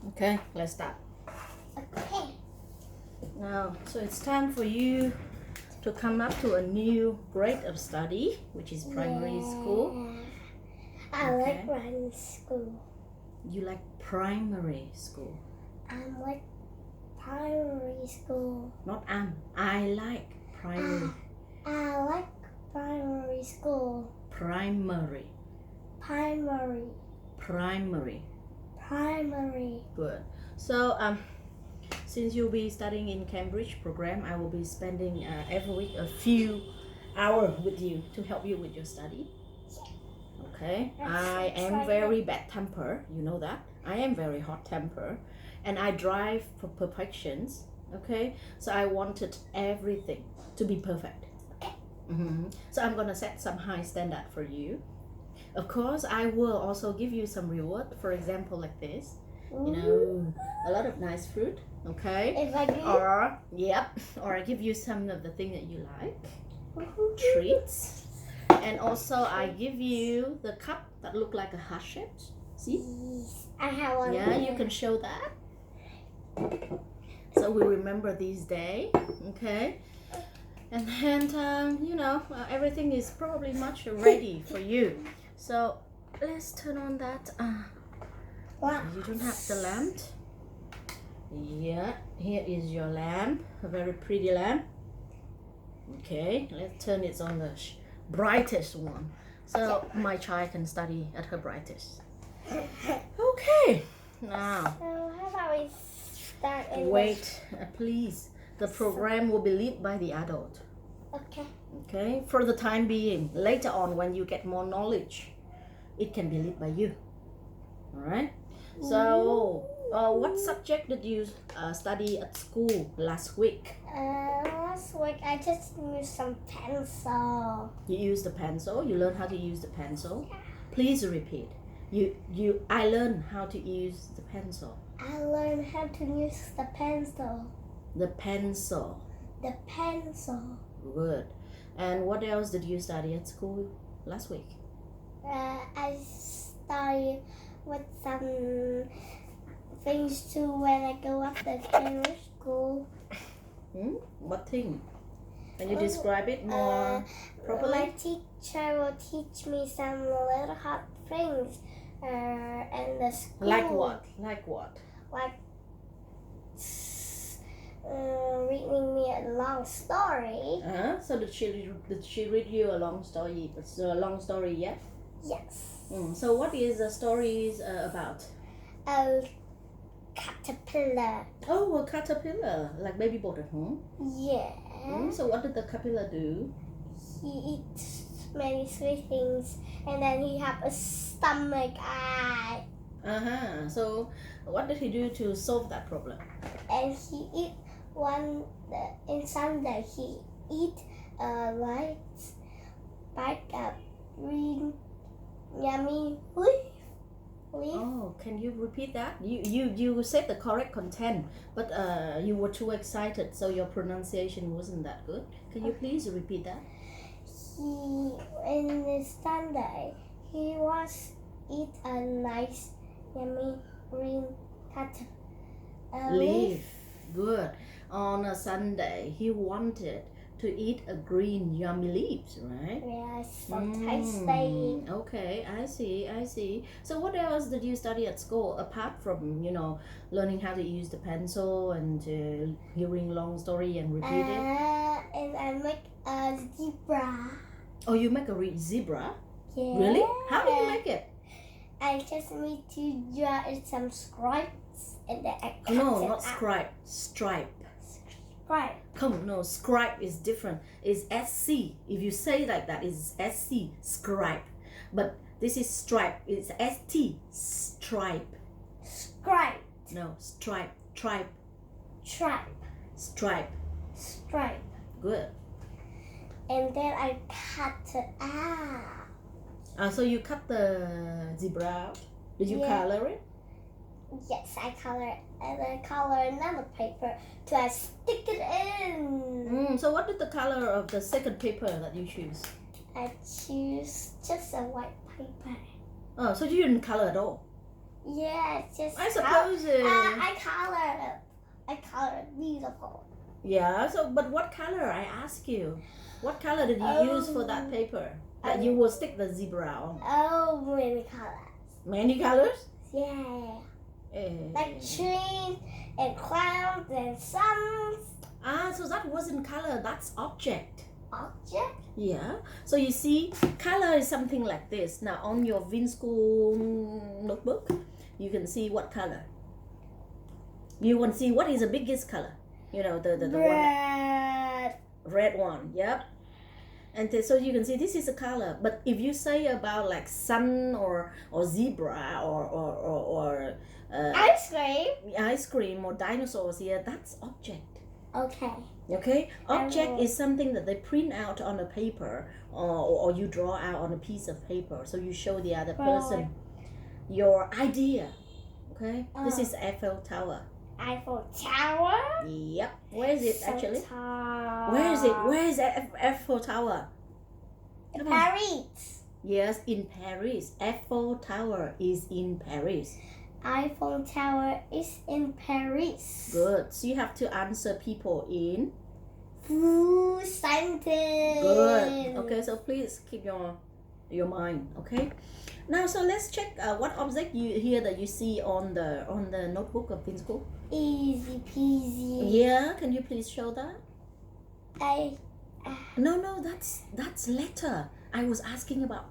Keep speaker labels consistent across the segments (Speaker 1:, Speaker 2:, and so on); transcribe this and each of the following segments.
Speaker 1: Okay, let's start.
Speaker 2: Okay.
Speaker 1: Now, so it's time for you to come up to a new grade of study, which is primary school.
Speaker 2: I
Speaker 1: Okay.
Speaker 2: like primary school.
Speaker 1: You like primary school,
Speaker 2: I like primary school.
Speaker 1: not I like primary.
Speaker 2: I like primary school.
Speaker 1: Primary.
Speaker 2: Primary.
Speaker 1: Primary.
Speaker 2: Primary.
Speaker 1: Good. So since you'll be studying in Cambridge program, I will be spending every week a few hours with you to help you with your study. Okay. I am very bad temper. You know that. I am very hot temper, and I drive for perfections. Okay. So I wanted everything to be perfect. So I'm gonna set some high standard for you. Of course, I will also give you some reward. For example, like this. You know, a lot of nice fruit. Okay.
Speaker 2: If I do,
Speaker 1: Or or I give you some of the thing that you like, treats, and also I give you the cup that look like a heart shape. See?
Speaker 2: I have one.
Speaker 1: Yeah, you can show that. So we remember these days, okay? And then everything is probably much ready for you. So let's turn on that. You don't have the lamp. Yeah, here is your lamp, a very pretty lamp. Okay, let's turn it on the brightest one, so my child can study at her brightest. Okay, now
Speaker 2: So how about we start in
Speaker 1: wait, please. The program will be led by the adult.
Speaker 2: Okay.
Speaker 1: Okay, for the time being. Later on, when you get more knowledge, it can be led by you. All right. So, what subject did you study at school last week?
Speaker 2: Last week I just used some pencil.
Speaker 1: You used the pencil. You learned how to use the pencil. Please repeat. I learned how to use the pencil.
Speaker 2: I learned how to use the pencil.
Speaker 1: The pencil.
Speaker 2: The pencil.
Speaker 1: Good. And what else did you study at school last week?
Speaker 2: I studied with some things too when I go up the Cambridge school.
Speaker 1: What thing? Can you describe it more properly?
Speaker 2: My teacher will teach me some little hot things in the school.
Speaker 1: Like what? Like what?
Speaker 2: Like reading me a long story.
Speaker 1: So did she read you a long story? It's a long story, yeah?
Speaker 2: Yes.
Speaker 1: So what is the stories about?
Speaker 2: A caterpillar.
Speaker 1: Oh, a caterpillar, like baby boat at home.
Speaker 2: Yeah.
Speaker 1: So what did the caterpillar do?
Speaker 2: He eats many sweet things, and then he have a stomach eye.
Speaker 1: So what did he do to solve that problem?
Speaker 2: And he eat in Sunday he eat white bite of green yummy leaf.
Speaker 1: Oh, can you repeat that? You said the correct content, but you were too excited, so your pronunciation wasn't that good. Can you please repeat that?
Speaker 2: In the Sunday he was eat a nice yummy green
Speaker 1: Leaf. Good. On a Sunday, he wanted to eat a green yummy leaves, right?
Speaker 2: Yes, so tasty.
Speaker 1: Okay, I see. So what else did you study at school apart from learning how to use the pencil and hearing long story and repeat it?
Speaker 2: And I make a zebra.
Speaker 1: Oh, you make a zebra?
Speaker 2: Yeah.
Speaker 1: Really? How do you make it?
Speaker 2: I just need to draw some stripes and then I cut
Speaker 1: No,
Speaker 2: it
Speaker 1: not
Speaker 2: out.
Speaker 1: scribe. Stripe.
Speaker 2: Stripe.
Speaker 1: Come, no, scribe is different. It's SC. If you say like that, it's SC, scribe. But this is stripe. It's ST, stripe.
Speaker 2: Stripe.
Speaker 1: No, stripe, tripe,
Speaker 2: Stripe.
Speaker 1: stripe.
Speaker 2: Stripe.
Speaker 1: Good.
Speaker 2: And then I cut it out.
Speaker 1: So you cut the zebra out. Did you
Speaker 2: Yeah.
Speaker 1: color it?
Speaker 2: Yes, I color it. And then color another paper to stick it in.
Speaker 1: So what did the color of the second paper that you choose?
Speaker 2: I choose just a white paper.
Speaker 1: Oh, so you didn't color at all?
Speaker 2: Yeah, it's just
Speaker 1: I suppose.
Speaker 2: I color it beautiful.
Speaker 1: Yeah. So, but what color? I ask you. What color did you use for that paper that you will stick the zebra on?
Speaker 2: Oh, many colors.
Speaker 1: Many colors.
Speaker 2: Yeah,
Speaker 1: Eh.
Speaker 2: like trees and clouds and suns.
Speaker 1: So that wasn't color. That's object.
Speaker 2: Object.
Speaker 1: Yeah. So you see, color is something like this. Now on your Vinschool notebook, you can see what color. You want to see what is the biggest color. You know the one. Red one. Yep. And so you can see this is a color. But if you say about like sun or zebra or
Speaker 2: Ice cream.
Speaker 1: or dinosaurs here, that's object.
Speaker 2: Okay.
Speaker 1: Okay, object
Speaker 2: will.
Speaker 1: is something that they print out on a paper or you draw out on a piece of paper, so you show the other person your idea. Okay, this is Eiffel Tower.
Speaker 2: Eiffel Tower.
Speaker 1: Yep. Where is it actually?
Speaker 2: Tall.
Speaker 1: Where is it? Where is Eiffel Tower? Come on.
Speaker 2: Paris.
Speaker 1: Yes, in Paris. Eiffel Tower is in Paris.
Speaker 2: Eiffel Tower is in Paris.
Speaker 1: Good. So you have to answer people in
Speaker 2: Full sentence.
Speaker 1: good. Okay, so please keep your mind. Okay. Now, so let's check what object you here that you see on the notebook of Vinschool.
Speaker 2: Easy peasy.
Speaker 1: Yeah, can you please show that? No, that's letter. I was asking about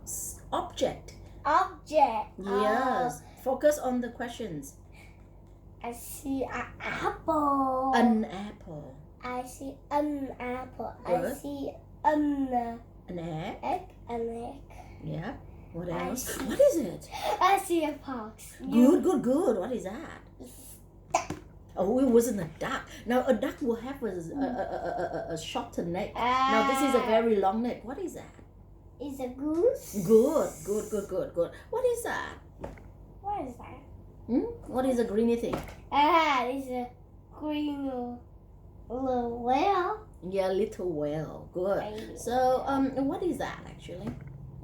Speaker 1: object.
Speaker 2: Object.
Speaker 1: Yes. Focus on the questions.
Speaker 2: I see an apple.
Speaker 1: An apple.
Speaker 2: I see an apple.
Speaker 1: Good.
Speaker 2: I see an
Speaker 1: An egg.
Speaker 2: egg.
Speaker 1: Yeah. What
Speaker 2: I
Speaker 1: else?
Speaker 2: see-
Speaker 1: What is it?
Speaker 2: I see a fox.
Speaker 1: Good. What is that? Oh, it wasn't a duck. Now a duck will have a shorter neck. Now this is a very long neck. What is that?
Speaker 2: It's a goose.
Speaker 1: Good. What is that?
Speaker 2: What is that?
Speaker 1: What is a greeny thing?
Speaker 2: It's a green little whale.
Speaker 1: Yeah, little whale. Good.
Speaker 2: Baby.
Speaker 1: So what is that actually?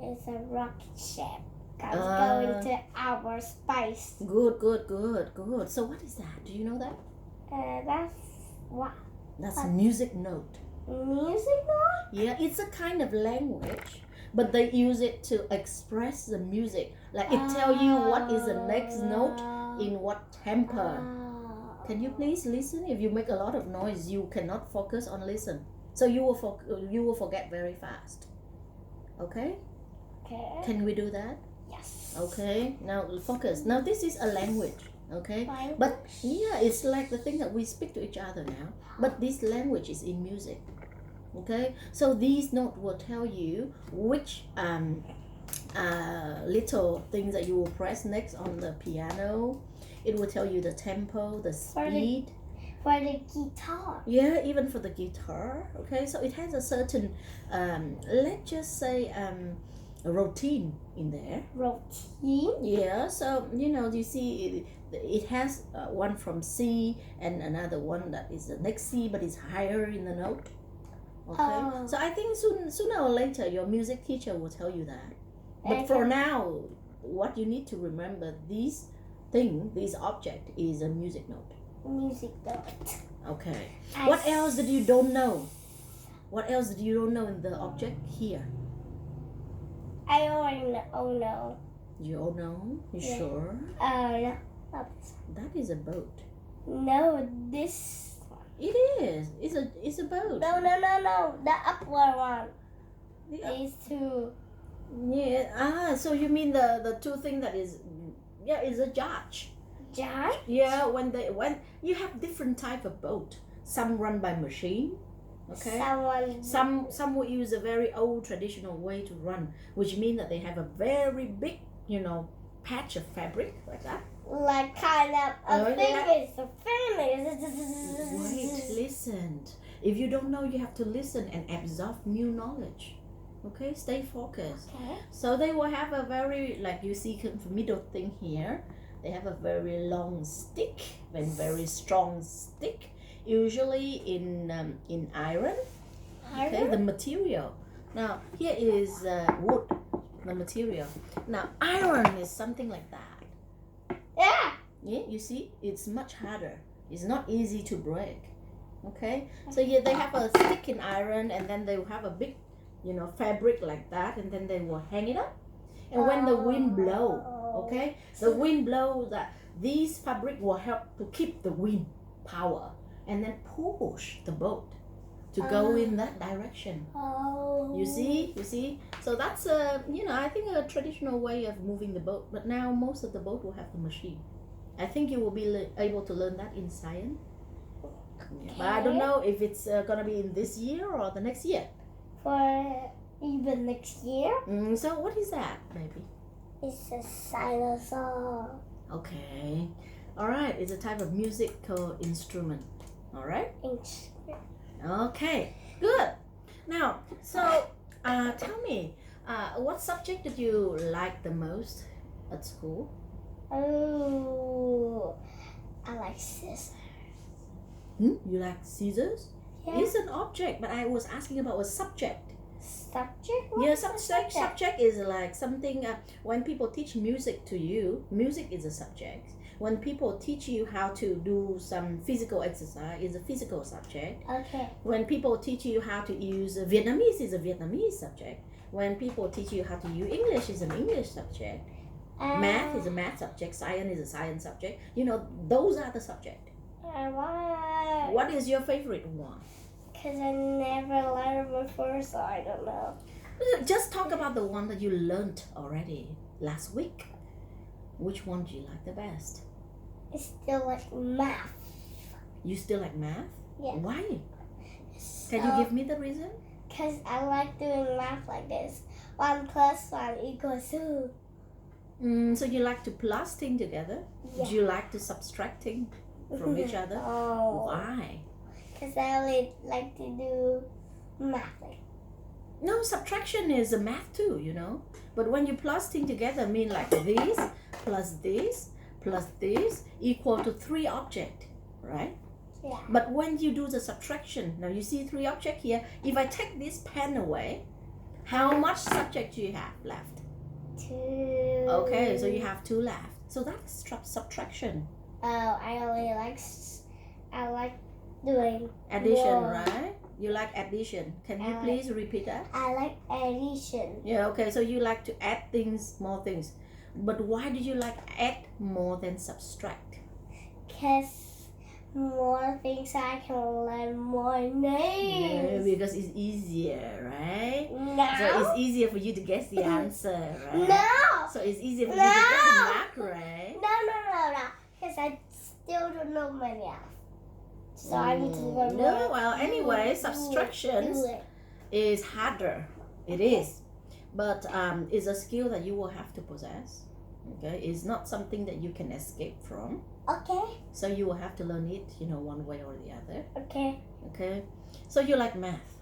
Speaker 2: It's a rocket ship.
Speaker 1: Ah.
Speaker 2: Going to outer space.
Speaker 1: Good. So what is that? Do you know that?
Speaker 2: That's what?
Speaker 1: That's a music note.
Speaker 2: Music note?
Speaker 1: Yeah, it's a kind of language, but they use it to express the music. Like it tell you what is the next note in what tempo. Can you please listen? If you make a lot of noise, you cannot focus on listen. So you will forget very fast. Okay?
Speaker 2: Okay.
Speaker 1: Can we do that?
Speaker 2: Yes.
Speaker 1: Okay. Now focus. Now this is a language. Okay?
Speaker 2: Language?
Speaker 1: But yeah, it's like the thing that we speak to each other now. But this language is in music. Okay? So these notes will tell you which little things that you will press next on the piano. It will tell you the tempo, the speed.
Speaker 2: For the guitar.
Speaker 1: Yeah, even for the guitar. Okay, so it has a certain, let's just say, a routine in there.
Speaker 2: Routine.
Speaker 1: Yeah, so you see it has one from C and another one that is the next C, but it's higher in the note. Okay, so I think sooner or later your music teacher will tell you that. But for now, what you need to remember, this object is a music note.
Speaker 2: Music note.
Speaker 1: Okay. What else that you don't know? What else that you don't know in the object here?
Speaker 2: I already know. Oh no.
Speaker 1: You all know? You
Speaker 2: Yeah.
Speaker 1: sure?
Speaker 2: No. Not this one.
Speaker 1: That is a boat.
Speaker 2: No, this one.
Speaker 1: It is. It's a boat.
Speaker 2: No. The upward one.
Speaker 1: The
Speaker 2: These two.
Speaker 1: Yeah. So you mean the two thing that is, is a yacht.
Speaker 2: Jar?
Speaker 1: Yeah. When you have different type of boat. Some run by machine. Okay. Some will use a very old traditional way to run, which means that they have a very big, patch of fabric like that.
Speaker 2: Like kind of a fingers.
Speaker 1: Wait, listen. If you don't know, you have to listen and absorb new knowledge. Okay, stay focused.
Speaker 2: Okay.
Speaker 1: So they will have a very, like you see the middle thing here, they have a very long stick and very strong stick, usually in iron. Okay, the material. Now here is wood, the material. Now iron is something like that. Yeah, you see, it's much harder. It's not easy to break. Okay, so yeah, they have a stick in iron, and then they will have a big, fabric like that, and then they will hang it up. And when the wind blow, okay, the wind blow that these fabric will help to keep the wind power, and then push the boat to go in that direction. You see. So that's I think a traditional way of moving the boat. But now most of the boat will have the machine. I think you will be able to learn that in science. Yeah, but I don't know if it's gonna be in this year or the next year.
Speaker 2: For even next year.
Speaker 1: So what is that, baby?
Speaker 2: It's a xylophone.
Speaker 1: Okay. All right. It's a type of musical instrument. All right. Okay. Good. Now, so tell me, what subject did you like the most at school?
Speaker 2: Oh, I like scissors.
Speaker 1: You like scissors?
Speaker 2: Yeah.
Speaker 1: It's an object, but I was asking about a subject.
Speaker 2: Subject?
Speaker 1: Yeah, subject is like something. When people teach music to you, music is a subject. When people teach you how to do some physical exercise, it's a physical subject.
Speaker 2: Okay.
Speaker 1: When people teach you how to use Vietnamese, is a Vietnamese subject. When people teach you how to use English, is an English subject. Math is a math subject. Science is a science subject. Those are the subject.
Speaker 2: Why?
Speaker 1: What is your favorite one?
Speaker 2: Because I never learned before, so I don't know.
Speaker 1: Just talk about the one that you learned already last week. Which one do you like the best?
Speaker 2: I still like math.
Speaker 1: You still like math?
Speaker 2: Yeah.
Speaker 1: Why? Can you give me the reason?
Speaker 2: Because I like doing math like this. 1 + 1 = 2.
Speaker 1: So you like to plus things together?
Speaker 2: Yeah.
Speaker 1: Do you like to subtract things from each other?
Speaker 2: Oh.
Speaker 1: Why?
Speaker 2: Because I only like to do math.
Speaker 1: No, subtraction is a math too, But when you plus things together, mean like this plus this plus this equal to 3 objects, right?
Speaker 2: Yeah.
Speaker 1: But when you do the subtraction, now you see 3 objects here. If I take this pen away, how much subject do you have left?
Speaker 2: 2.
Speaker 1: Okay, so you have 2 left. So that's subtraction.
Speaker 2: Oh, I like doing
Speaker 1: Addition,
Speaker 2: more.
Speaker 1: right? You like addition. Can you please repeat that?
Speaker 2: I like addition.
Speaker 1: Yeah, okay, so you like to add things, more things. But why do you like add more than subtract?
Speaker 2: Because more things I can learn more names.
Speaker 1: Yeah, because it's easier, right?
Speaker 2: No.
Speaker 1: So it's easier for you to guess the answer, right?
Speaker 2: No.
Speaker 1: So it's easier for you to get the mark, right?
Speaker 2: No. Because I still don't know my math. So I need to learn more.
Speaker 1: No, well, anyway, subtraction is harder. It is. But it's a skill that you will have to possess. Okay? It's not something that you can escape from.
Speaker 2: Okay.
Speaker 1: So you will have to learn it, one way or the other.
Speaker 2: Okay.
Speaker 1: Okay? So you like math?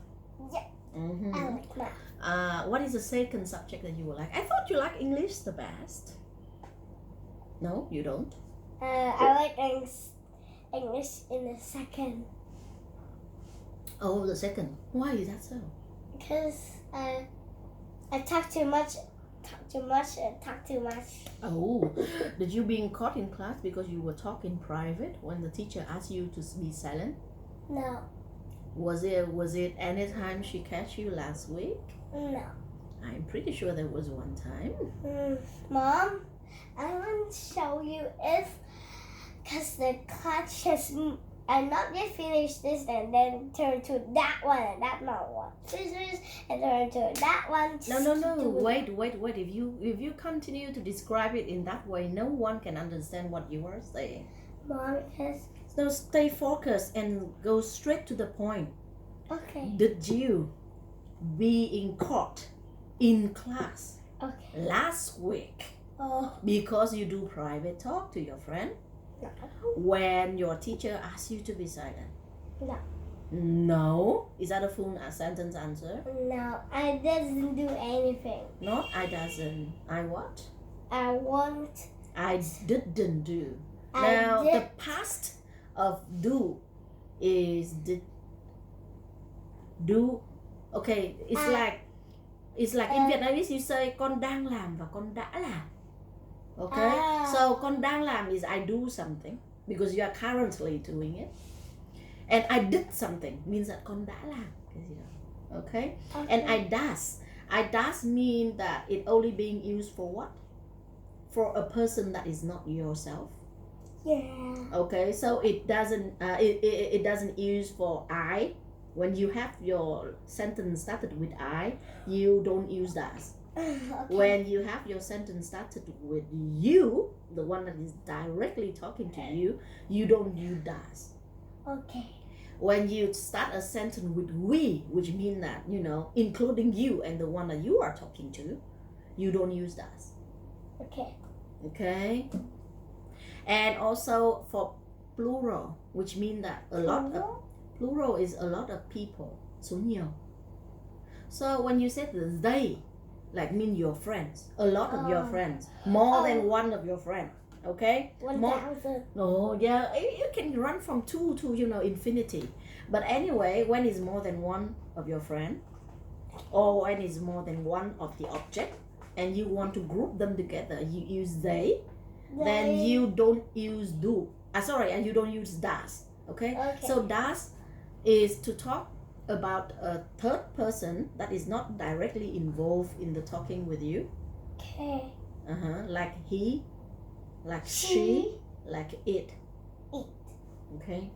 Speaker 2: Yeah.
Speaker 1: Mm-hmm.
Speaker 2: I like math.
Speaker 1: What is the second subject that you will like? I thought you like English the best. No, you don't?
Speaker 2: I like English in the second.
Speaker 1: Oh, the second. Why is that so?
Speaker 2: Because I talk too much.
Speaker 1: Oh, did you being caught in class because you were talking private when the teacher asked you to be silent?
Speaker 2: No.
Speaker 1: Was it any time she catch you last week?
Speaker 2: No.
Speaker 1: I'm pretty sure there was one time.
Speaker 2: Mom, I want to show you because the class has I'm not yet finished this and then turn to that one and that not one. Scissors and turn to that one.
Speaker 1: No. Wait. If you continue to describe it in that way, no one can understand what you are saying.
Speaker 2: Mom, yes.
Speaker 1: So stay focused and go straight to the point.
Speaker 2: Okay.
Speaker 1: Did you being caught in class last week because you do private talk to your friend?
Speaker 2: No.
Speaker 1: When your teacher asks you to be silent?
Speaker 2: No.
Speaker 1: No? Is that a full sentence answer?
Speaker 2: No, I doesn't do anything.
Speaker 1: Not I doesn't. I what?
Speaker 2: I want.
Speaker 1: I didn't do.
Speaker 2: I
Speaker 1: Now
Speaker 2: did.
Speaker 1: the past of do is did. Do. Okay, it's like in Vietnamese you say con đang làm và con đã làm. Okay,
Speaker 2: Ah.
Speaker 1: so con đang làm is I do something because you are currently doing it, and I did something means that con đã làm cái gì đó. Okay, and I does mean that it only being used for what? For a person that is not yourself.
Speaker 2: Yeah.
Speaker 1: Okay, so it doesn't use for I. When you have your sentence started with I, you don't use does.
Speaker 2: Okay.
Speaker 1: When you have your sentence started with you, the one that is directly talking to you, you don't use does.
Speaker 2: Okay.
Speaker 1: When you start a sentence with we, which means that, including you and the one that you are talking to, you don't use does.
Speaker 2: Okay.
Speaker 1: Okay? And also for plural, which means that plural is a lot of people. Số nhiều. So when you said they, like mean your friends, a lot of your friends, more than one of your friends. Okay?
Speaker 2: 1,000.
Speaker 1: Oh yeah, you can run from 2 to infinity. But anyway, when it's more than one of your friend, or when it's more than one of the object, and you want to group them together, you use they. Then you don't use do. And you don't use does. Okay? So does is to talk about a third person that is not directly involved in the talking with you.
Speaker 2: Okay.
Speaker 1: Like he, like she, like it. Okay?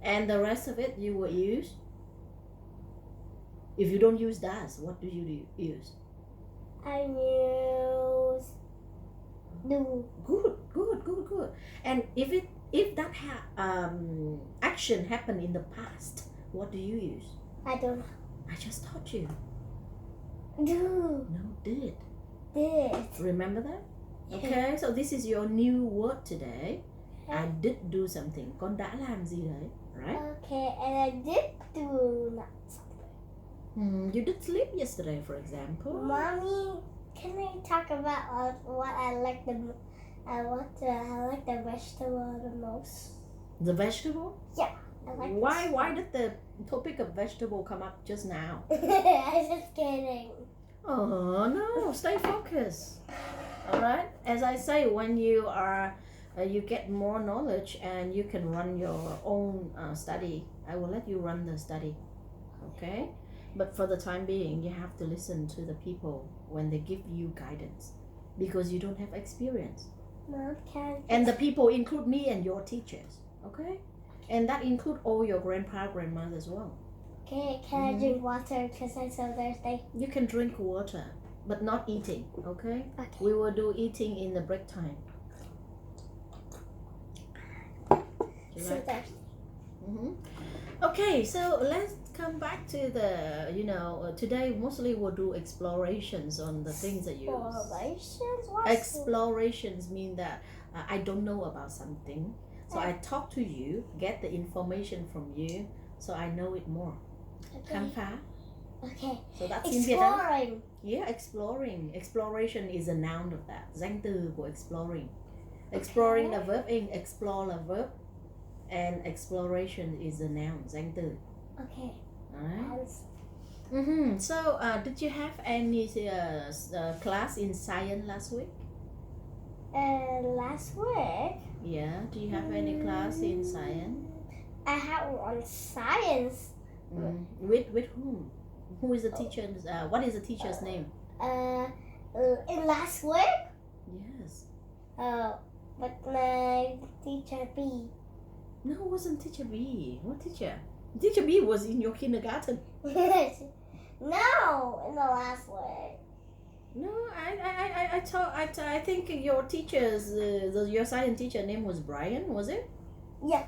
Speaker 1: And the rest of it you will use. If you don't use does, what do you use?
Speaker 2: I use do.
Speaker 1: Good. And if that action happened in the past, what do you use?
Speaker 2: I don't know.
Speaker 1: I just taught you.
Speaker 2: Do.
Speaker 1: No, did.
Speaker 2: Did.
Speaker 1: Remember that? Okay, so this is your new word today. I did do something. Con đã làm gì đấy, right?
Speaker 2: Okay, and I did do not something.
Speaker 1: You did sleep yesterday, for example.
Speaker 2: Mommy, can I talk about what I like I like the vegetable the most.
Speaker 1: The vegetable?
Speaker 2: Yeah, I like.
Speaker 1: Why did the topic of vegetable come up just now?
Speaker 2: I'm just kidding.
Speaker 1: Oh no, stay focused. All right. As I say, when you are, you get more knowledge and you can run your own study. I will let you run the study. Okay. But for the time being, you have to listen to the people when they give you guidance, because you don't have experience.
Speaker 2: Mom,
Speaker 1: and the people include me and your teachers. Okay. And that include all your grandpa, grandmother as well.
Speaker 2: Okay, can I drink water because I'm so thirsty?
Speaker 1: You can drink water, but not eating, okay?
Speaker 2: Okay.
Speaker 1: We will do eating in the break time.
Speaker 2: So thirsty.
Speaker 1: Okay, so let's come back to the, today mostly we'll do explorations on the things that you
Speaker 2: Explorations? What?
Speaker 1: Explorations mean that I don't know about something. So I talk to you, get the information from you, so I know it more. Khám phá.
Speaker 2: Okay.
Speaker 1: So that's in Vietnam.
Speaker 2: Exploring.
Speaker 1: Yeah, exploring. Exploration is a noun of that. Danh từ của exploring. Exploring là verb, explore là verb, and exploration is a noun. Danh từ.
Speaker 2: Okay.
Speaker 1: Alright. So, did you have any class in science last week?
Speaker 2: Last week.
Speaker 1: Yeah. Do you have any class in science?
Speaker 2: I had one science.
Speaker 1: With whom? Who is the teacher? What is the teacher's name?
Speaker 2: In last week.
Speaker 1: Yes.
Speaker 2: But my teacher B.
Speaker 1: No, it wasn't teacher B. What teacher? Teacher B was in your kindergarten.
Speaker 2: No, in the last week.
Speaker 1: No, I think your teacher's your science teacher name was Brian, was it?
Speaker 2: Yeah.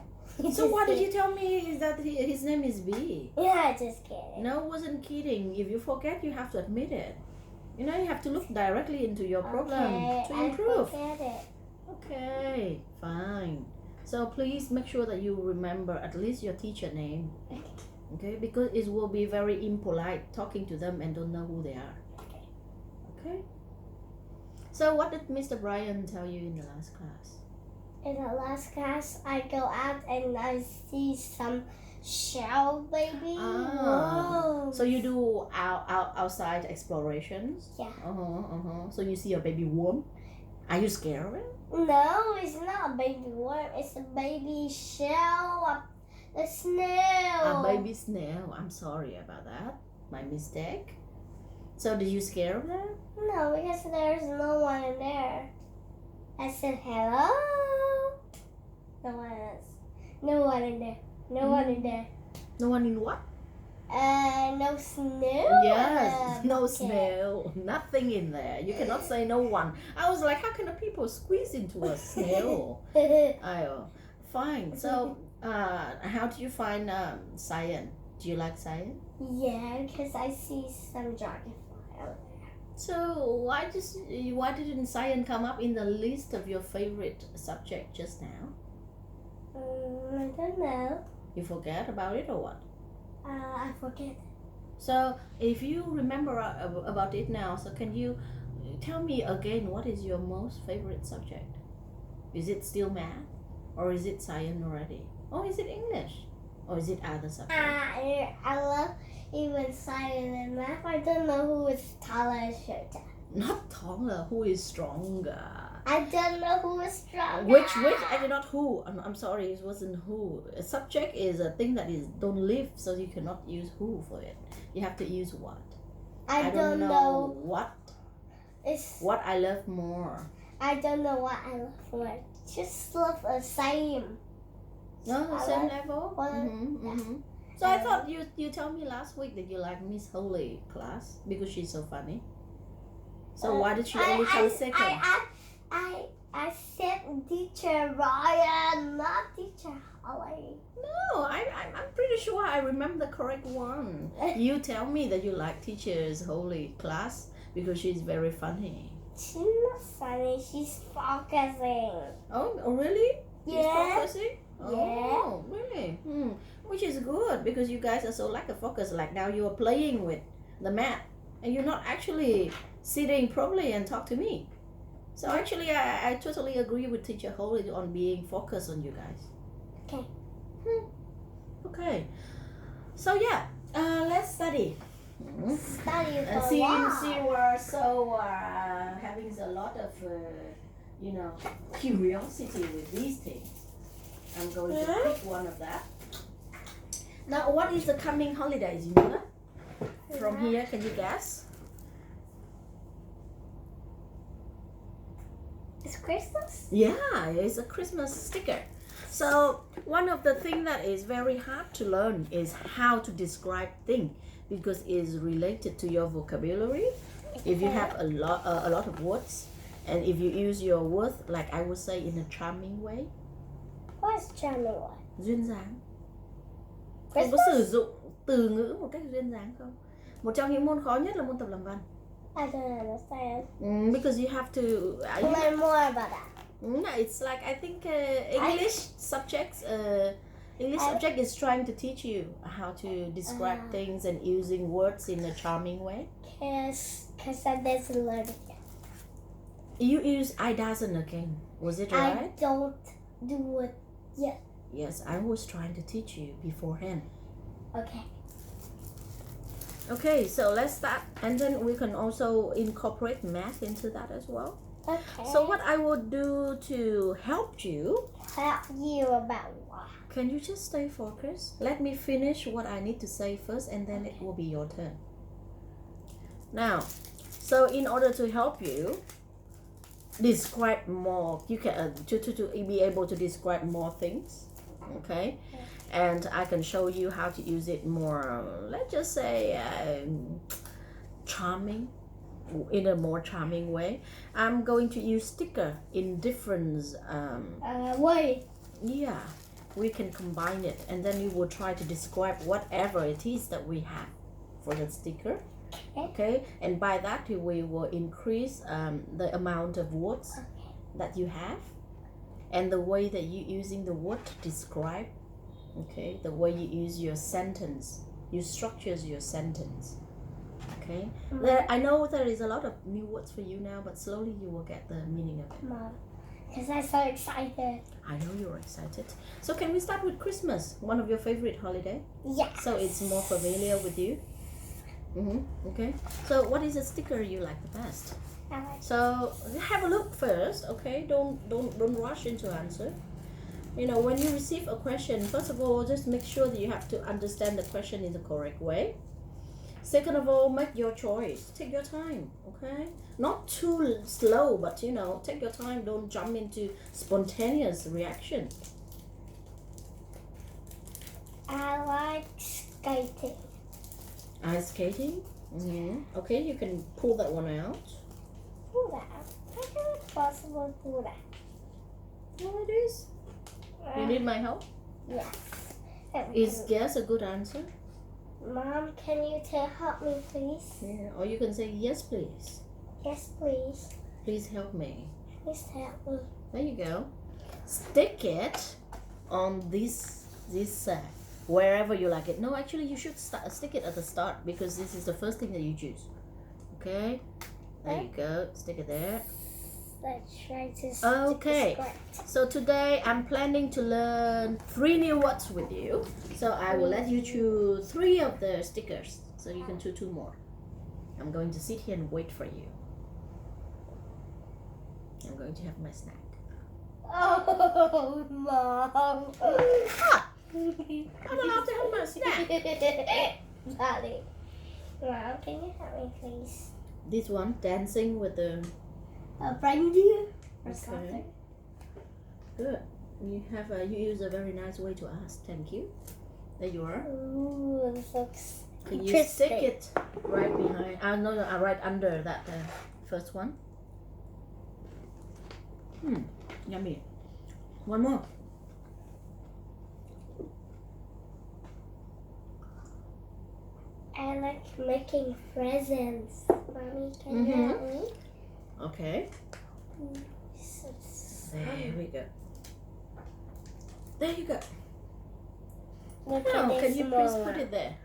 Speaker 1: So why did you tell me is that his name is B?
Speaker 2: Yeah, just kidding.
Speaker 1: No, wasn't kidding. If you forget, you have to admit it. You have to look directly into your problem to improve.
Speaker 2: I forget it.
Speaker 1: Okay, fine. So please make sure that you remember at least your teacher name. Okay, because it will be very impolite talking to them and don't know who they are. Okay. So what did Mr. Brian tell you in the last class?
Speaker 2: In the last class, I go out and I see some shell baby. Whoa.
Speaker 1: So you do outside explorations?
Speaker 2: Yeah.
Speaker 1: So you see a baby worm? Are you scared of it?
Speaker 2: No, it's not a baby worm. It's a baby shell of the snail.
Speaker 1: A baby snail. I'm sorry about that. My mistake. So, did you scare of that?
Speaker 2: No, because there's no one in there. I said hello. No one else. No one in there. No one in there.
Speaker 1: No one in what?
Speaker 2: No snail.
Speaker 1: Yes, no
Speaker 2: Okay.
Speaker 1: snail. Nothing in there. You cannot say no one. I was like, how can the people squeeze into a snail? Fine. So, how do you find cyan? Do you like cyan?
Speaker 2: Yeah, because I see some dragonfly out there.
Speaker 1: So why didn't cyan come up in the list of your favorite subject just now?
Speaker 2: I don't know.
Speaker 1: You forget about it or what?
Speaker 2: I forget.
Speaker 1: So if you remember about it now, so can you tell me again what is your most favorite subject? Is it still math, or is it science already? Or is it English, or is it other subject?
Speaker 2: I love even science and math. I don't know who is taller and shorter.
Speaker 1: Not taller. Who is stronger?
Speaker 2: I don't know who is stronger.
Speaker 1: Which I did not who. I'm sorry, it wasn't who. A subject is a thing that is don't live, so you cannot use who for it. You have to use what.
Speaker 2: I don't know.
Speaker 1: what
Speaker 2: It's.
Speaker 1: what I love more.
Speaker 2: I don't know what I love more. Just love the same.
Speaker 1: No, the
Speaker 2: I
Speaker 1: same
Speaker 2: like-
Speaker 1: level.
Speaker 2: well,
Speaker 1: So I thought you told me last week that you like Miss Holy class because she's so funny. So why did she only come second?
Speaker 2: I said teacher Ryan, not teacher Holly.
Speaker 1: No, I'm pretty sure I remember the correct one. You tell me that you like teachers Holy class because she's very funny.
Speaker 2: She's not funny. She's focusing.
Speaker 1: Oh really? She's
Speaker 2: Yeah.
Speaker 1: focusing? Oh, really? Which is good because you guys are so lack of focus. Like now you are playing with the math and you're not actually sitting properly and talk to me. So actually, I totally agree with Teacher Holly on being focused on you guys.
Speaker 2: Okay.
Speaker 1: Okay. So yeah, let's study.
Speaker 2: Study for
Speaker 1: See,
Speaker 2: what?
Speaker 1: we're so having a lot of curiosity with these things. I'm going to pick one of that. Now, what is the coming holidays? You know that? From here, can you guess?
Speaker 2: It's Christmas.
Speaker 1: Yeah, it's a Christmas sticker. So one of the things that is very hard to learn is how to describe things because it's related to your vocabulary. If you have a lot of words, and if you use your words like I would say in a charming way,
Speaker 2: What's January?
Speaker 1: duyên dáng. Ông có
Speaker 2: Christmas?
Speaker 1: sử dụng từ ngữ một cách duyên dáng không? Một trong những môn khó nhất là môn tập làm văn.
Speaker 2: I don't understand.
Speaker 1: Because you have to.
Speaker 2: Learn more about that.
Speaker 1: It's like I think English subjects. English subject is trying to teach you how to describe things and using words in a charming way.
Speaker 2: Cause I didn't learn it yet.
Speaker 1: You use I doesn't again. Was it right?
Speaker 2: I don't do it yet.
Speaker 1: Yes, I was trying to teach you beforehand.
Speaker 2: Okay.
Speaker 1: Okay, so let's start, and then we can also incorporate math into that as well.
Speaker 2: Okay.
Speaker 1: So what I will do to help you,
Speaker 2: Help you about what?
Speaker 1: can you just stay focused? Let me finish what I need to say first, and then it will be your turn. Now, so in order to help you describe more, you can to be able to describe more things, okay? And I can show you how to use it more, let's just say charming, in a more charming way. I'm going to use sticker in different
Speaker 2: Wait.
Speaker 1: yeah, we can combine it, and then you will try to describe whatever it is that we have for the sticker. Okay, and by that we will increase the amount of words that you have, and the way that you using the word to describe. Okay, the way you use your sentence, you structures your sentence. Okay, I know there is a lot of new words for you now, but slowly you will get the meaning of it.
Speaker 2: Mom, because I'm so excited.
Speaker 1: I know you're excited. So can we start with Christmas, one of your favorite holiday?
Speaker 2: Yes.
Speaker 1: So it's more familiar with you. Okay. So what is a sticker you like the best?
Speaker 2: I like
Speaker 1: So have a look first, okay? Don't rush into answer. You know, when you receive a question, first of all, just make sure that you have to understand the question in the correct way. Second of all, make your choice. Take your time, okay? Not too slow, but you know, take your time. Don't jump into spontaneous reaction.
Speaker 2: I like skating.
Speaker 1: Ice skating. Okay, you can pull that one out.
Speaker 2: Pull that. How can it possible pull that?
Speaker 1: Oh, it is. You need my help?
Speaker 2: Yes.
Speaker 1: Is yes a good answer?
Speaker 2: Mom, can you help me, please?
Speaker 1: Yeah. Or you can say yes, please.
Speaker 2: Yes, please.
Speaker 1: Please help me.
Speaker 2: Please help me.
Speaker 1: There you go. Stick it on this wherever you like it. No, actually, you should stick it at the start because this is the first thing that you choose. Okay. There you go. Stick it there.
Speaker 2: Let's try to
Speaker 1: Okay.
Speaker 2: stick
Speaker 1: So today I'm planning to learn 3 new words with you. So I will let you choose 3 of the stickers. So you can choose 2 more. I'm going to sit here and wait for you. I'm going to have my snack.
Speaker 2: Oh, Mom.
Speaker 1: I'm allowed to have my snack.
Speaker 2: Daddy. Mom, can you help me, please?
Speaker 1: This one, dancing with the...
Speaker 2: A reindeer or
Speaker 1: Okay.
Speaker 2: something?
Speaker 1: Good. You use a very nice way to ask. Thank you. There you are.
Speaker 2: Ooh, this looks
Speaker 1: Can you stick it right behind? No, right under that first one. Yummy. One more.
Speaker 2: I like making presents. Mommy, can you help me?
Speaker 1: Okay.
Speaker 2: So
Speaker 1: There we go. There you go.
Speaker 2: look
Speaker 1: Now,
Speaker 2: at
Speaker 1: can
Speaker 2: this
Speaker 1: you please
Speaker 2: small
Speaker 1: put
Speaker 2: one.
Speaker 1: it there?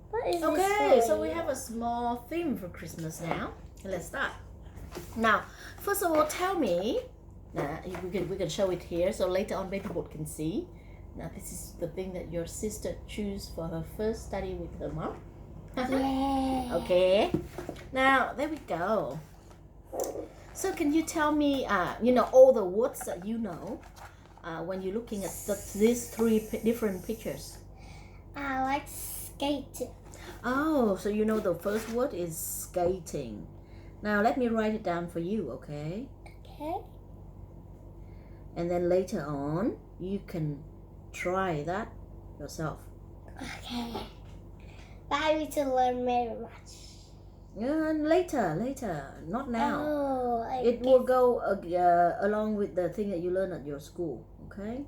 Speaker 2: What is
Speaker 1: Okay,
Speaker 2: this
Speaker 1: so we
Speaker 2: for?
Speaker 1: have a small theme for Christmas now. Let's start. Now, first of all, tell me. We can show it here, so later on baby boat can see. Now, this is the thing that your sister chose for her first study with her mom.
Speaker 2: Yeah.
Speaker 1: Okay. Now, there we go. So, can you tell me, all the words that you know when you're looking at these 3 different pictures?
Speaker 2: I like skating.
Speaker 1: Oh, so you know the first word is skating. Now, let me write it down for you, okay?
Speaker 2: Okay.
Speaker 1: And then later on, you can try that yourself.
Speaker 2: Okay. But I need to learn very much.
Speaker 1: And later, not now.
Speaker 2: Oh,
Speaker 1: It will go along with the thing that you learn at your school, okay?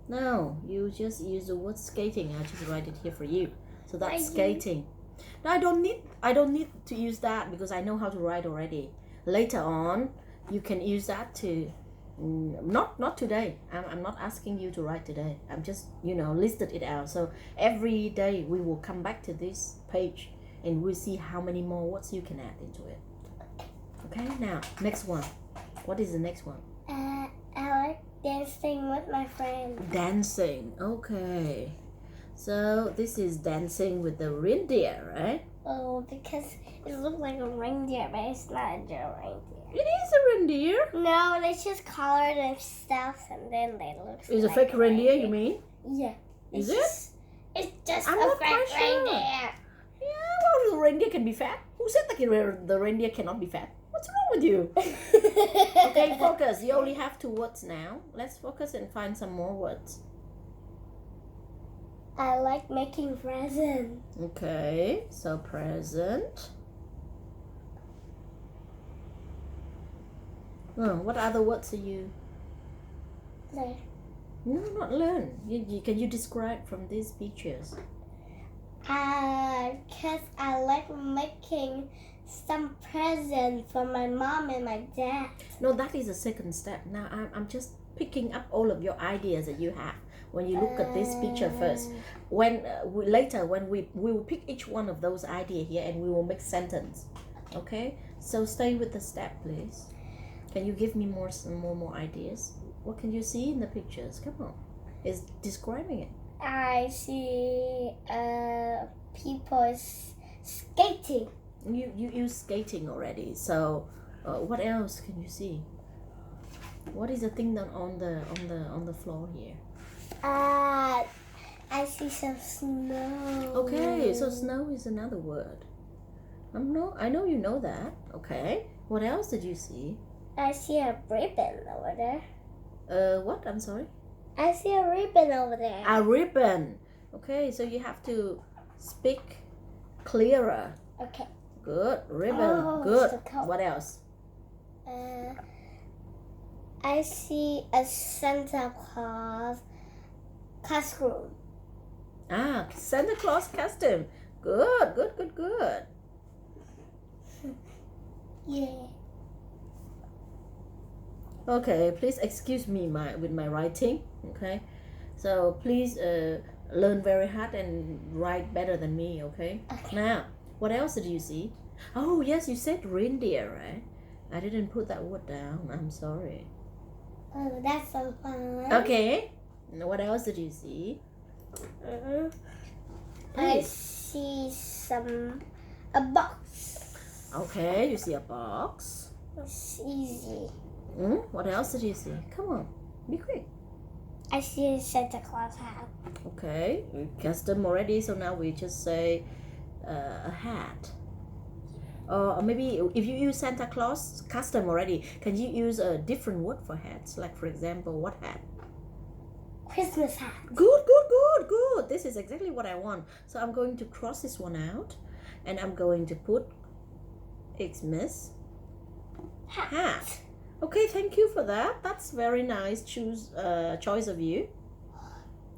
Speaker 1: Now, you just use the word skating. I just write it here for you. So that's skating. Now, I don't need to use that because I know how to write already. Later on, you can use that to not today. I'm not asking you to write today. I'm just listed it out. So every day we will come back to this page and we'll see how many more words you can add into it. Okay, now next one. What is the next one?
Speaker 2: I like dancing with my friends.
Speaker 1: Dancing. Okay. So this is dancing with the reindeer, right?
Speaker 2: Oh, because it looks like a reindeer, but it's not a real reindeer.
Speaker 1: It is a reindeer.
Speaker 2: No, they just colored and stuff, and then they look.
Speaker 1: It's
Speaker 2: like
Speaker 1: a fake reindeer, you mean?
Speaker 2: Yeah.
Speaker 1: Is
Speaker 2: It's just
Speaker 1: I'm
Speaker 2: a
Speaker 1: not
Speaker 2: fake
Speaker 1: quite sure.
Speaker 2: reindeer.
Speaker 1: Yeah, well, the reindeer can be fat. Who said that the reindeer cannot be fat? What's wrong with you? Okay, focus. You only have 2 words now. Let's focus and find some more words.
Speaker 2: I like making presents.
Speaker 1: Okay, so present. What other words are you?
Speaker 2: There.
Speaker 1: No, not learn. Can you describe from these pictures?
Speaker 2: Because I like making some presents for my mom and my dad.
Speaker 1: No, that is the second step. Now I'm just picking up all of your ideas that you have when you look at this picture first. When later when we will pick each one of those ideas here and we will make sentence. Okay, so stay with the step, please. Can you give me some more ideas? What can you see in the pictures? Come on, it's describing it.
Speaker 2: I see people skating.
Speaker 1: You use skating already. So what else can you see? What is the thing that on the floor here?
Speaker 2: I see some snow.
Speaker 1: Okay, so snow is another word. I know you know that. Okay. What else did you see?
Speaker 2: I see a ribbon over there.
Speaker 1: What? I'm sorry.
Speaker 2: I see a ribbon over there.
Speaker 1: A ribbon. Okay, so you have to speak clearer.
Speaker 2: Okay.
Speaker 1: Good. Ribbon.
Speaker 2: Oh,
Speaker 1: Good.
Speaker 2: so cool.
Speaker 1: What else?
Speaker 2: I see a Santa Claus classroom.
Speaker 1: Ah, Santa Claus costume. Good, good, good, good.
Speaker 2: Yeah.
Speaker 1: Okay, please excuse me with my writing. Okay, so please learn very hard and write better than me. Okay.
Speaker 2: Okay.
Speaker 1: Now, what else did you see? Oh yes, you said reindeer, right? I didn't put that word down. I'm sorry.
Speaker 2: Oh, that's so fun.
Speaker 1: Okay. Now, what else did you see?
Speaker 2: I
Speaker 1: Please.
Speaker 2: see a box.
Speaker 1: Okay, you see a box.
Speaker 2: It's easy.
Speaker 1: What else did you see? Come on, be quick.
Speaker 2: I see a Santa Claus hat.
Speaker 1: Okay, we custom already, so now we just say a hat. Or maybe if you use Santa Claus custom already, can you use a different word for hats? Like for example, what hat?
Speaker 2: Christmas hat.
Speaker 1: Good, good, good, good. This is exactly what I want. So I'm going to cross this one out, and I'm going to put Xmas hat. Okay, thank you for that. That's very nice. Choice of you.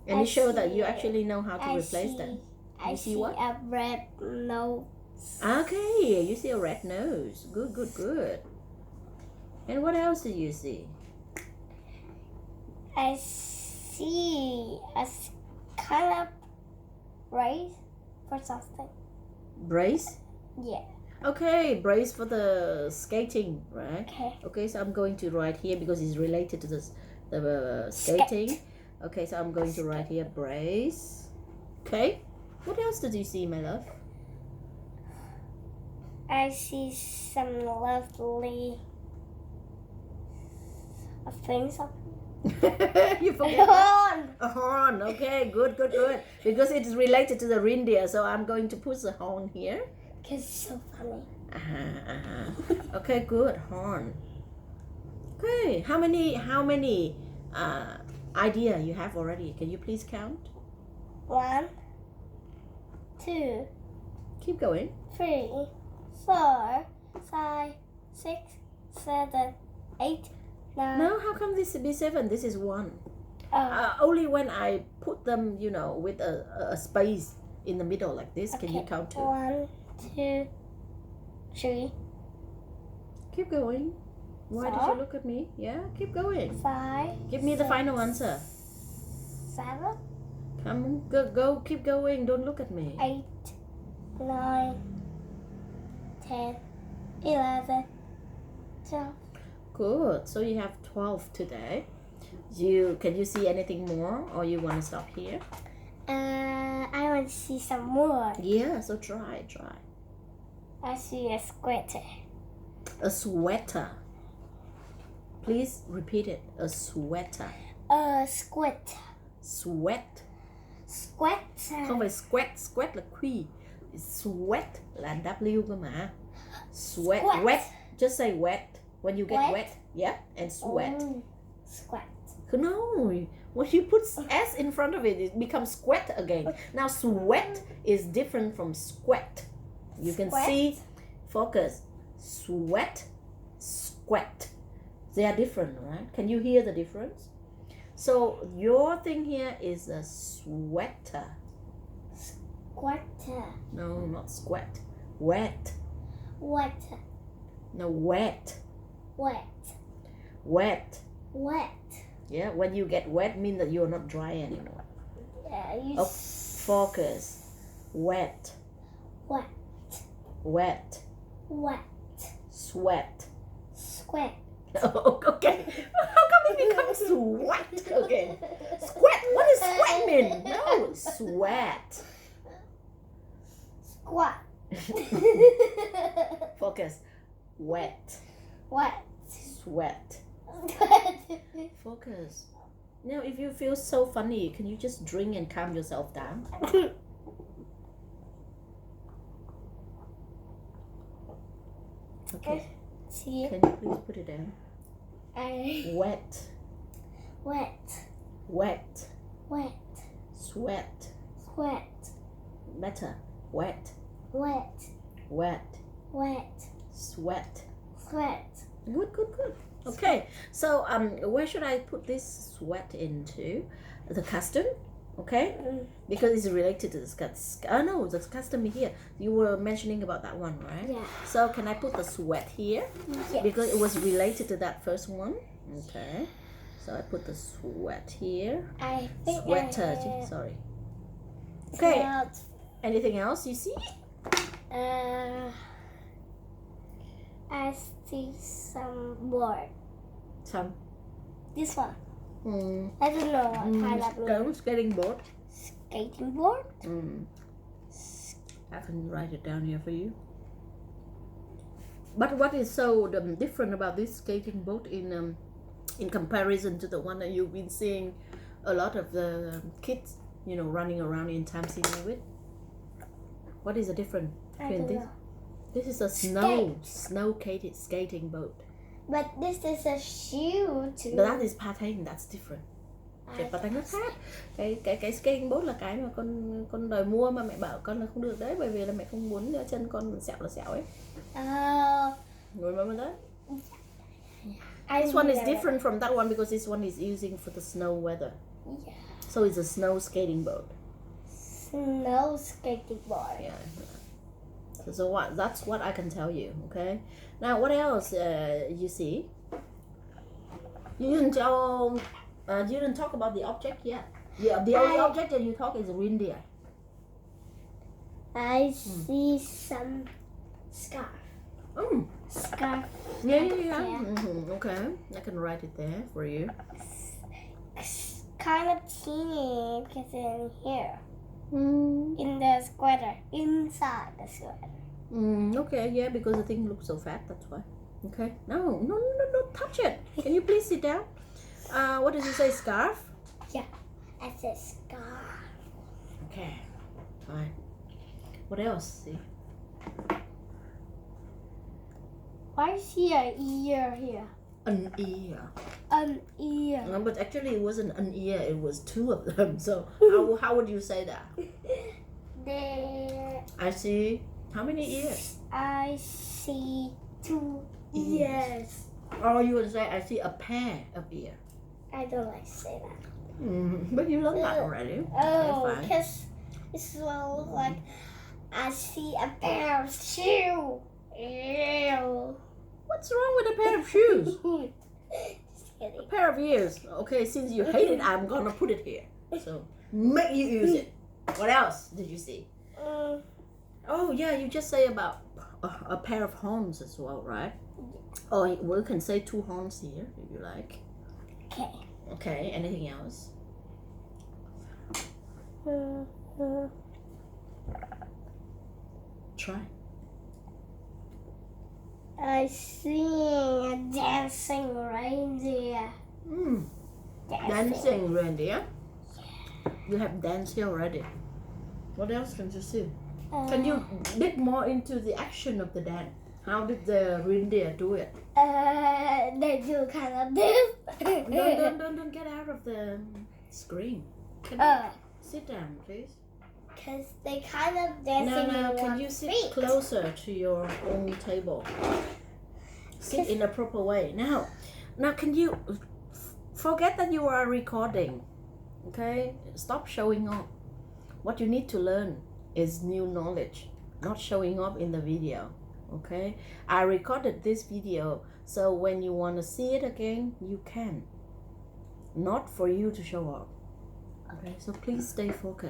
Speaker 1: And you show that you actually know how to replace that.
Speaker 2: I see
Speaker 1: what?
Speaker 2: a red nose.
Speaker 1: Okay, you see a red nose. Good, good, good. And what else do you see?
Speaker 2: I see a kind of brace for something.
Speaker 1: Brace?
Speaker 2: Yeah.
Speaker 1: Okay, brace for the skating, right?
Speaker 2: Okay.
Speaker 1: Okay, so I'm going to write here because it's related to the skating. Okay, so I'm going to write here brace. Okay. What else did you see, my love?
Speaker 2: I see some lovely things.
Speaker 1: You forget that?
Speaker 2: Horn.
Speaker 1: A horn. Okay, good, good, good. Because it's related to the reindeer, so I'm going to put the horn here.
Speaker 2: Because it's so funny.
Speaker 1: Okay, good. Horn. Okay, how many idea you have already? Can you please count?
Speaker 2: 1, 2,
Speaker 1: Keep going.
Speaker 2: 3, 4, 5, 6, 7, 8, 9.
Speaker 1: No, how come this be 7? This is 1.
Speaker 2: Oh,
Speaker 1: Only when I put them, with a space in the middle like this. Can you
Speaker 2: okay.
Speaker 1: count 2?
Speaker 2: 1, 2, 3,
Speaker 1: Keep going. Why did you
Speaker 2: 4,
Speaker 1: look at me? Yeah, keep going.
Speaker 2: 5.
Speaker 1: Give me the
Speaker 2: 6,
Speaker 1: final answer.
Speaker 2: 7,
Speaker 1: Come on, go, keep going. Don't look at me.
Speaker 2: 8, 9, 10, 11, 12.
Speaker 1: Good. So you have 12 today. Can you see anything more, or you want to stop here?
Speaker 2: I want to see some more.
Speaker 1: Yeah. So try.
Speaker 2: I see a sweater.
Speaker 1: A sweater. Please repeat it. A sweater.
Speaker 2: A sweater.
Speaker 1: Sweat.
Speaker 2: Sweater.
Speaker 1: Không phải sweat là Q. Sweat là W cơ mà. Sweat. Wet. Just say wet. When you get wet. Yeah. And sweat.
Speaker 2: Oh, sweat.
Speaker 1: No. When you put S in front of it, it becomes sweat again. Now sweat is different from sweat. You can
Speaker 2: Sweat?
Speaker 1: see. Focus. Sweat. Sweat. They are different, right? Can you hear the difference? So your thing here is a sweater.
Speaker 2: Sweater.
Speaker 1: No, not sweat. Wet.
Speaker 2: Wet.
Speaker 1: No, wet.
Speaker 2: Wet.
Speaker 1: Wet.
Speaker 2: Wet.
Speaker 1: Yeah, when you get wet, means that you're not dry anymore.
Speaker 2: Yeah, you
Speaker 1: Oh, focus. Wet.
Speaker 2: Wet.
Speaker 1: Wet.
Speaker 2: Wet.
Speaker 1: Sweat.
Speaker 2: Sweat.
Speaker 1: Oh, okay. How come it becomes sweat? Okay. Sweat. What does sweat mean? No, sweat.
Speaker 2: Squat.
Speaker 1: Focus. Wet.
Speaker 2: What?
Speaker 1: Sweat. Focus. Now, if you feel so funny, can you just drink and calm yourself down? Okay.
Speaker 2: See?
Speaker 1: Can you please put it down? Wet.
Speaker 2: Wet.
Speaker 1: Wet.
Speaker 2: Wet.
Speaker 1: Sweat.
Speaker 2: Sweat.
Speaker 1: Better. Wet.
Speaker 2: Wet.
Speaker 1: Wet.
Speaker 2: Wet.
Speaker 1: Sweat.
Speaker 2: Sweat.
Speaker 1: Good, good, good. Okay, so where should I put this sweat into? The custom, okay? Because it's related to the no, the custom here. You were mentioning about that one, right?
Speaker 2: Yeah.
Speaker 1: So can I put the sweat here?
Speaker 2: Yes.
Speaker 1: Because it was related to that first one. Okay. So I put the sweat here.
Speaker 2: I think
Speaker 1: Sweater, sorry. Okay.
Speaker 2: Smelled,
Speaker 1: Anything else you see?
Speaker 2: I see some board.
Speaker 1: Some.
Speaker 2: This one.
Speaker 1: Mm,
Speaker 2: I don't know what kind of board.
Speaker 1: skating board.
Speaker 2: Skating board?
Speaker 1: I can write it down here for you. But what is so different about this skating board in comparison to the one that you've been seeing a lot of the kids, running around in Time City with? What is the difference
Speaker 2: I
Speaker 1: between
Speaker 2: don't
Speaker 1: this?
Speaker 2: know.
Speaker 1: This is a snow skating boat.
Speaker 2: But this is a shoe too.
Speaker 1: But that is patin, that's different. Cái patin nó khác. Cái skating board là cái mà con đòi mua mà mẹ bảo con là không được đấy, bởi vì là mẹ không muốn chân con sẹo là sẹo ấy. Remember that? This one is different from that one because this one is using for the snow weather.
Speaker 2: Yeah.
Speaker 1: So it's a snow skating boat.
Speaker 2: Snow skating board.
Speaker 1: Yeah. So that's what I can tell you. Okay. Now what else you see? You didn't tell. You didn't talk about the object yet. Yeah. The only object that you talk is reindeer.
Speaker 2: I see some scarf. Scarf.
Speaker 1: Yeah. Okay. I can write it there for you.
Speaker 2: Kind of teeny because in here. In the sweater. Inside the sweater.
Speaker 1: Okay. Yeah. Because the thing looks so fat. That's why. Okay. No. Touch it. Can you please sit down? What did you say? Scarf.
Speaker 2: Yeah. I said scarf.
Speaker 1: Okay. Fine. What else? See.
Speaker 2: Why is here ear here?
Speaker 1: An ear.
Speaker 2: An ear.
Speaker 1: No, but actually it wasn't an ear. It was two of them. So how would you say that?
Speaker 2: There.
Speaker 1: I see. How many ears?
Speaker 2: I see 2 ears.
Speaker 1: Or you would say I see a pair of ears.
Speaker 2: I don't like to say that.
Speaker 1: But you learned that already.
Speaker 2: Oh,
Speaker 1: Okay, fine.
Speaker 2: because this will look like I see a pair of shoes. Ew.
Speaker 1: What's wrong with a pair of shoes?
Speaker 2: Just kidding.
Speaker 1: A pair of ears. Okay, since you hate it, I'm gonna put it here. So make you use it. What else did you see? Oh yeah, you just say about a pair of horns as well, right? Or we can say 2 horns here if you like.
Speaker 2: Okay.
Speaker 1: Okay, anything else? Try.
Speaker 2: I see a dancing reindeer.
Speaker 1: Dancing reindeer? You have danced here already. What else can you see? Can you dig more into the action of the dance? How did the reindeer do it?
Speaker 2: They do kind of this.
Speaker 1: Don't get out of the screen. Can you sit down, please?
Speaker 2: Because they kind of dancing
Speaker 1: No,
Speaker 2: in
Speaker 1: can
Speaker 2: one
Speaker 1: you sit
Speaker 2: feet.
Speaker 1: closer to your own table? Sit in a proper way. Now can you forget that you are recording? Okay? Stop showing off. What you need to learn is new knowledge, not showing up in the video. Okay? I recorded this video so when you want to see it again, you can. Not for you to show up. Okay? So please stay focused.